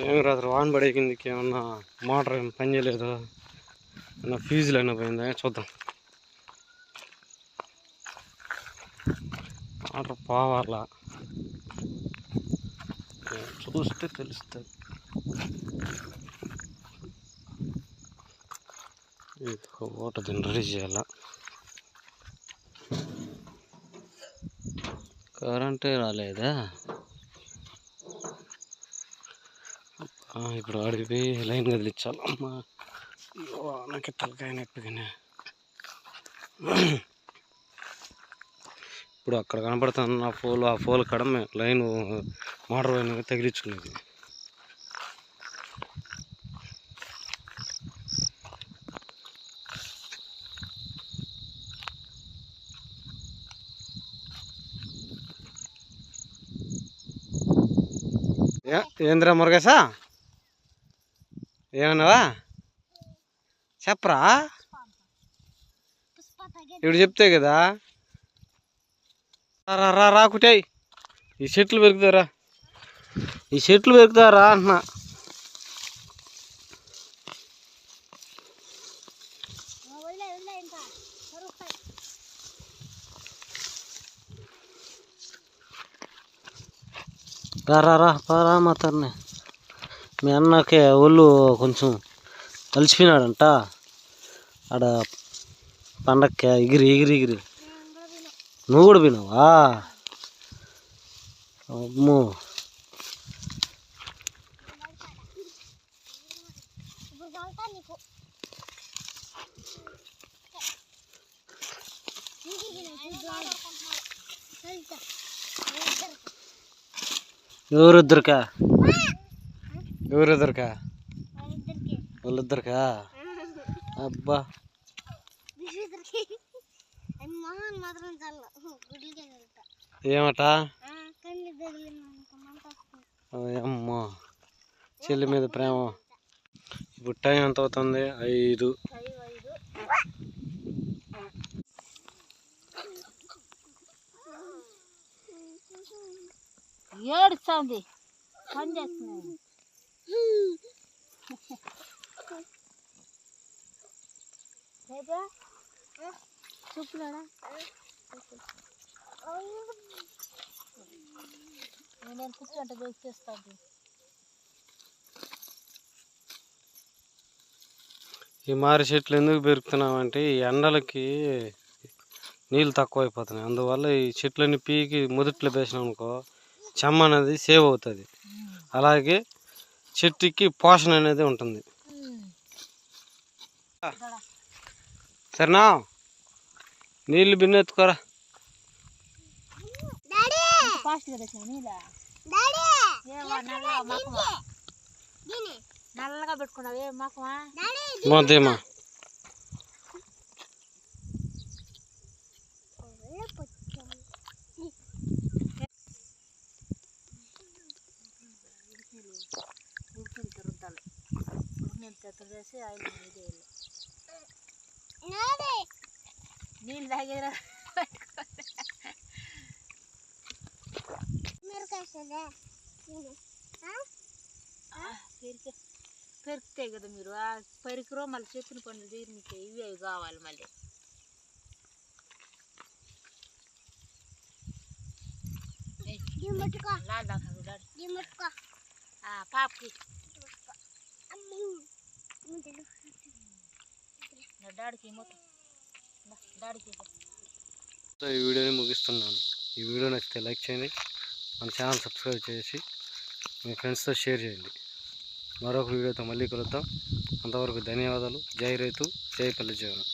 ఏం రాత్రి వాన్ పడే కిందకి ఏమన్నా మోటార్ ఏమైనా పని చేయలేదు, ఏమన్నా ఫీజులు అయినా పోయిందా చూద్దాం. మోటార్ పోవాలా చూస్తే తెలుస్తుంది. ఓట దీన్ని రెడీ చేయాల. కరెంటే రాలేదా? ఇప్పుడు ఆడికి పోయి లైన్ కదిలించాలి. అమ్మా నాకు తలకాయ నొప్పిగానే. ఇప్పుడు అక్కడ కనపడుతున్న ఆ పోల్ కాడ లైన్ మోటార్ పోయిన తగిలించుకునేది. ఏంద్రా మురుగేశా, ఏమన్నావా చెప్పరా? ఇప్పుడు చెప్తే కదా. రాకుటాయి ఈ చెట్లు పెరుగుతారా, ఈ చెట్లు పెరుగుతారా అంటున్నా. రా మాతర్ని. మీ అన్నకి ఒళ్ళు కొంచెం అలసిపోయినాడంట ఆడ పండక్కి ఎగిరి. నువ్వు కూడా పోయినావా? అమ్మో, ఎవరిద్దరికా? వాళ్ళిద్దరికా? అబ్బా, ఏమట? అమ్మా, చెల్లి మీద ప్రేమ. ఇప్పుడు టైం ఎంత అవుతుంది? 5. ఏడుస్తుంది, పని చేస్తున్నాను. చూపులాడా నేను కూర్చుంటే దొరికేస్తాను. ఈ మారి చెట్లు ఎందుకు పెరుగుతున్నామంటే ఈ ఎండలకి నీళ్ళు తక్కువ అయిపోతున్నాయి. అందువల్ల ఈ చెట్లన్నీ పీకి మొదట్లో వేసినాం అనుకో చెమ్మ అనేది సేవ్ అవుతుంది. అలాగే చెట్టుకి పోషణ అనేది ఉంటుంది. సరేనా? నీళ్ళు బిన్నె ఎత్తుకోరా. నల్లగా పెట్టుకున్నావు ఏ మాకమా? మోదేమా నీళ్ళు తాగేరా పెరుకుతాయి కదా మీరు. ఆ పెరుకురో మళ్ళీ చెప్పిన పనులు తీరినికే ఇవి అవి కావాలి. మళ్ళీ పాపకి డాడీకి ఈ వీడియోని ముగిస్తున్నాను. ఈ వీడియో నచ్చితే లైక్ చేయండి, మన ఛానల్ సబ్స్క్రైబ్ చేసి మీ ఫ్రెండ్స్తో షేర్ చేయండి. మరొక వీడియోతో మళ్ళీ కలుద్దాం. అంతవరకు ధన్యవాదాలు. జై రైతు, జై పల్లె జీవనం.